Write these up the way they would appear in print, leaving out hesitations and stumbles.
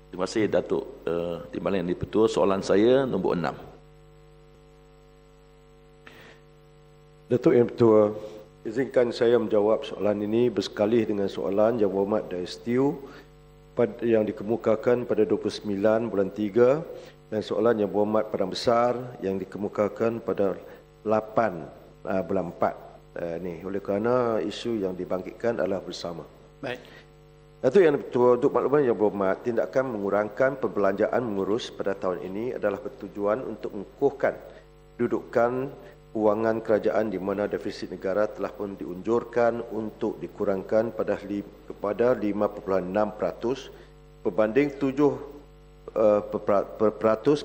Terima kasih Datuk Timbalan Yang Dipertua. Soalan saya nombor 6. Datuk Yang Bertuah, izinkan saya menjawab soalan ini bersekali dengan soalan Yang Berhormat Datuk yang dikemukakan pada 29 bulan 3 dan soalan Yang Berhormat Padang Besar yang dikemukakan pada 8 bulan 4 ni. Oleh kerana isu yang dibangkitkan adalah bersama. Baik. Datuk Yang Bertuah, untuk makluman Yang Berhormat, tindakan mengurangkan perbelanjaan mengurus pada tahun ini adalah bertujuan untuk mengukuhkan kedudukan kewangan kerajaan di mana defisit negara telah pun diunjurkan untuk dikurangkan kepada 5.6% berbanding 7%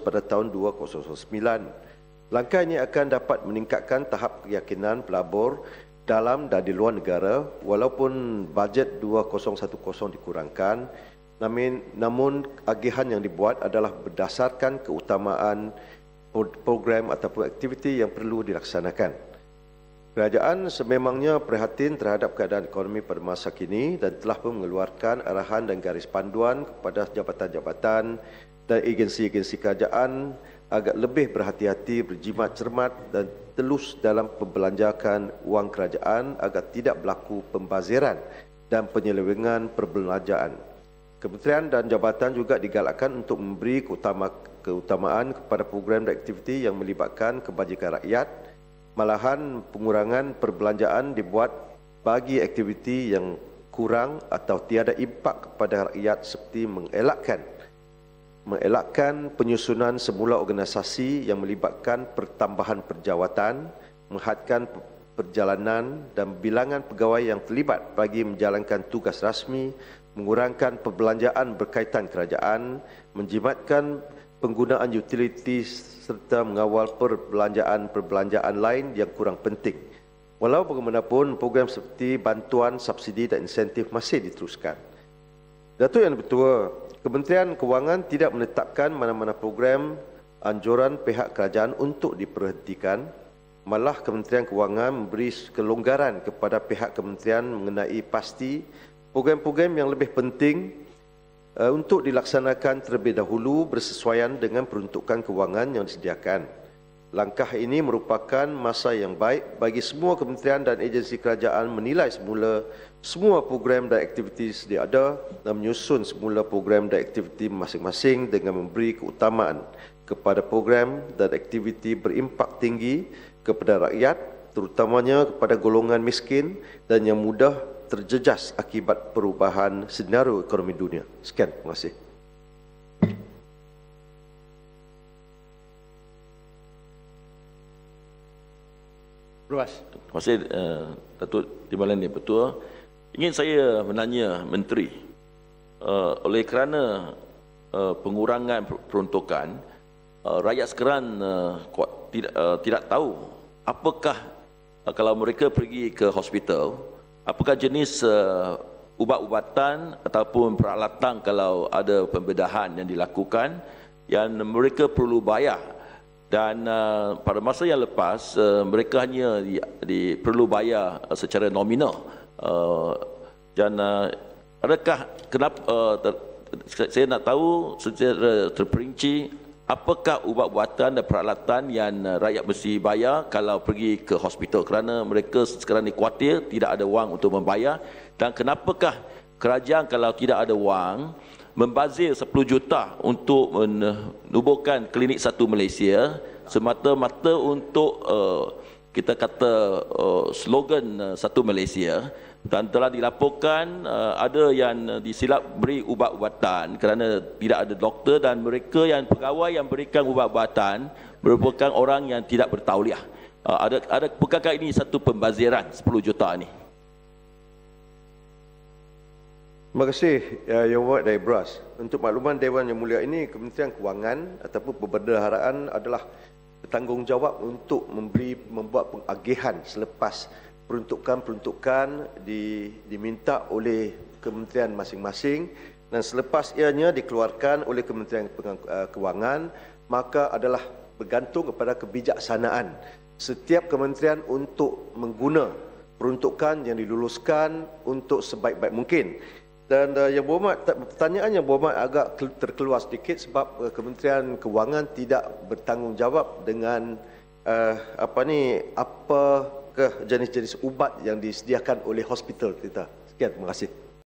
pada tahun 2009. Langkah ini akan dapat meningkatkan tahap keyakinan pelabur dalam dan di luar negara walaupun bajet 2010 dikurangkan, namun agihan yang dibuat adalah berdasarkan keutamaan program ataupun aktiviti yang perlu dilaksanakan. Kerajaan sememangnya prihatin terhadap keadaan ekonomi pada masa kini dan telah pun mengeluarkan arahan dan garis panduan kepada jabatan-jabatan dan agensi-agensi kerajaan agar lebih berhati-hati, berjimat cermat dan telus dalam pembelanjakan wang kerajaan agar tidak berlaku pembaziran dan penyelewengan perbelanjaan. Kementerian dan jabatan juga digalakkan untuk memberi keutamaan kepada program dan aktiviti yang melibatkan kebajikan rakyat. Malahan pengurangan perbelanjaan dibuat bagi aktiviti yang kurang atau tiada impak kepada rakyat seperti mengelakkan penyusunan semula organisasi yang melibatkan pertambahan perjawatan, menghadkan perjalanan dan bilangan pegawai yang terlibat bagi menjalankan tugas rasmi, mengurangkan perbelanjaan berkaitan kerajaan, menjimatkan penggunaan utiliti serta mengawal perbelanjaan lain yang kurang penting. Walau bagaimanapun, program seperti bantuan, subsidi dan insentif masih diteruskan. Datuk Yang Bertuah, Kementerian Kewangan tidak menetapkan mana-mana program anjuran pihak kerajaan untuk diperhentikan. Malah Kementerian Kewangan memberi kelonggaran kepada pihak kementerian mengenai pasti program-program yang lebih penting untuk dilaksanakan terlebih dahulu bersesuaian dengan peruntukan kewangan yang disediakan. Langkah ini merupakan masa yang baik bagi semua kementerian dan agensi kerajaan menilai semula semua program dan aktiviti sedia ada dan menyusun semula program dan aktiviti masing-masing dengan memberi keutamaan kepada program dan aktiviti berimpak tinggi kepada rakyat, terutamanya kepada golongan miskin dan yang mudah terjejas akibat perubahan senario ekonomi dunia. Sekian, terima kasih. Ruas. Terima kasih Datuk Timbalan Yang Bertuah. Ingin saya menanya Menteri, oleh kerana pengurangan peruntukan, rakyat sekarang tidak tahu apakah kalau mereka pergi ke hospital, apakah jenis ubat-ubatan ataupun peralatan kalau ada pembedahan yang dilakukan yang mereka perlu bayar. Dan pada masa yang lepas mereka hanya perlu bayar secara nominal. Dan adakah saya nak tahu secara terperinci apakah ubat-ubatan dan peralatan yang rakyat mesti bayar kalau pergi ke hospital, kerana mereka sekarang ni khawatir tidak ada wang untuk membayar. Dan kenapakah kerajaan kalau tidak ada wang membazir 10 juta untuk menubuhkan klinik satu Malaysia semata-mata untuk kita kata slogan satu Malaysia. Dan telah dilaporkan ada yang disilap beri ubat-ubatan kerana tidak ada doktor dan mereka yang pegawai yang berikan ubat-ubatan merupakan orang yang tidak bertauliah. Bukankah ini satu pembaziran 10 juta ini? Terima kasih Yang Berhormat dari Bras. Untuk makluman Dewan Yang Mulia ini, Kementerian Kewangan ataupun Perbendaharaan adalah bertanggungjawab untuk membuat pengagihan selepas peruntukan diminta oleh kementerian masing-masing, dan selepas ianya dikeluarkan oleh Kementerian Kewangan, maka adalah bergantung kepada kebijaksanaan setiap kementerian untuk mengguna peruntukan yang diluluskan untuk sebaik-baik mungkin. Dan yang berhormat, pertanyaan yang berhormat agak terkeluar sedikit sebab Kementerian Kewangan tidak bertanggungjawab dengan apakah jenis-jenis ubat yang disediakan oleh hospital kita. Sekian, terima kasih.